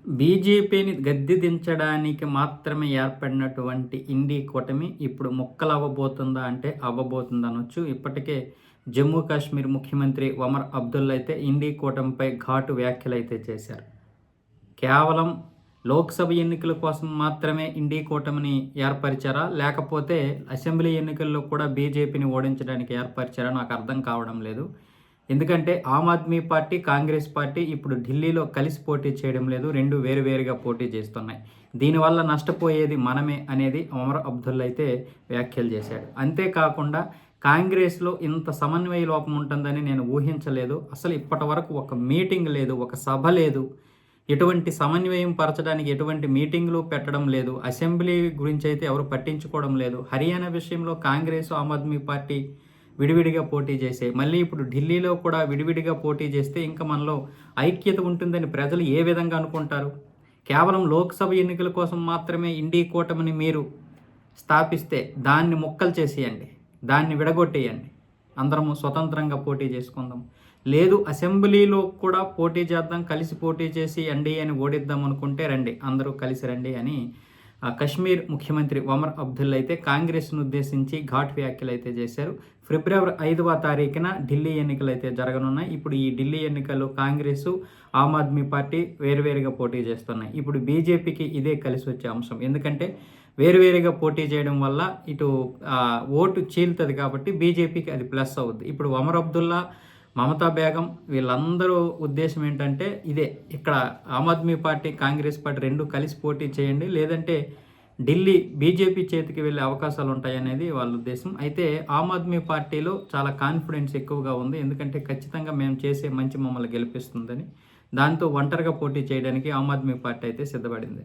బీజేపీని గద్దె దించడానికి మాత్రమే ఏర్పడినటువంటి ఇండీ కూటమి ఇప్పుడు ముక్కలవ్వబోతుందా అంటే అవ్వబోతుందనొచ్చు. ఇప్పటికే జమ్మూ కాశ్మీర్ ముఖ్యమంత్రి ఒమర్ అబ్దుల్లా అయితే ఇండీ కూటమిపై ఘాటు వ్యాఖ్యలైతే చేశారు. కేవలం లోక్సభ ఎన్నికల కోసం మాత్రమే ఇండీ కూటమిని ఏర్పరిచారా? లేకపోతే అసెంబ్లీ ఎన్నికల్లో కూడా బీజేపీని ఓడించడానికి ఏర్పరిచారా? నాకు అర్థం కావడం లేదు. ఎందుకంటే ఆమ్ ఆద్మీ పార్టీ, కాంగ్రెస్ పార్టీ ఇప్పుడు ఢిల్లీలో కలిసి పోటీ చేయడం లేదు. రెండు వేరువేరుగా పోటీ చేస్తున్నాయి. దీనివల్ల నష్టపోయేది మనమే అనేది ఒమర్ అబ్దుల్లా అయితే వ్యాఖ్యలు చేశాడు. అంతేకాకుండా కాంగ్రెస్లో ఇంత సమన్వయ లోపం ఉంటుందని నేను ఊహించలేదు. అసలు ఇప్పటి వరకు ఒక మీటింగ్ లేదు, ఒక సభ లేదు, ఎటువంటి సమన్వయం పరచడానికి ఎటువంటి మీటింగ్లు పెట్టడం లేదు. అసెంబ్లీ గురించి అయితే ఎవరు పట్టించుకోవడం లేదు. హర్యానా విషయంలో కాంగ్రెస్, ఆమ్ ఆద్మీ పార్టీ విడివిడిగా పోటీ చేసే, మళ్ళీ ఇప్పుడు ఢిల్లీలో కూడా విడివిడిగా పోటీ చేస్తే ఇంకా మనలో ఐక్యత ఉంటుందని ప్రజలు ఏ విధంగా అనుకుంటారు? కేవలం లోక్సభ ఎన్నికల కోసం మాత్రమే ఇండీ కూటమిని మీరు స్థాపిస్తే దాన్ని ముక్కలు చేసేయండి, దాన్ని విడగొట్టేయండి, అందరము స్వతంత్రంగా పోటీ చేసుకుందాం. లేదు అసెంబ్లీలో కూడా పోటీ చేద్దాం, కలిసి పోటీ చేసి ఎన్డీఏని ఓడిద్దాం అనుకుంటే రండి, అందరూ కలిసి రండి అని కశ్మీర్ ముఖ్యమంత్రి ఒమర్ అబ్దుల్లా అయితే కాంగ్రెస్ను ఉద్దేశించి ఘాట్ వ్యాఖ్యలు అయితే చేశారు. ఫిబ్రవరి 5వ తారీఖున ఢిల్లీ ఎన్నికలు అయితే జరగనున్నాయి. ఇప్పుడు ఈ ఢిల్లీ ఎన్నికల్లో కాంగ్రెస్, ఆమ్ ఆద్మీ పార్టీ వేరువేరుగా పోటీ చేస్తున్నాయి. ఇప్పుడు బీజేపీకి ఇదే కలిసి వచ్చే అంశం. ఎందుకంటే వేరువేరుగా పోటీ చేయడం వల్ల ఇటు ఓటు చీలుతుంది కాబట్టి బీజేపీకి అది ప్లస్ అవుద్ది. ఇప్పుడు ఒమర్ అబ్దుల్లా, మమతా బేగం వీళ్ళందరూ ఉద్దేశం ఏంటంటే ఇదే, ఇక్కడ ఆమ్ ఆద్మీ పార్టీ, కాంగ్రెస్ పార్టీ రెండు కలిసి పోటీ చేయండి, లేదంటే ఢిల్లీ బీజేపీ చేతికి వెళ్ళే అవకాశాలు ఉంటాయనేది వాళ్ళ ఉద్దేశం. అయితే ఆమ్ ఆద్మీ పార్టీలో చాలా కాన్ఫిడెన్స్ ఎక్కువగా ఉంది. ఎందుకంటే ఖచ్చితంగా మేము చేసే మంచి మమ్మల్ని గెలిపిస్తుందని. దాంతో ఒంటరిగా పోటీ చేయడానికి ఆమ్ ఆద్మీ పార్టీ అయితే సిద్ధపడింది.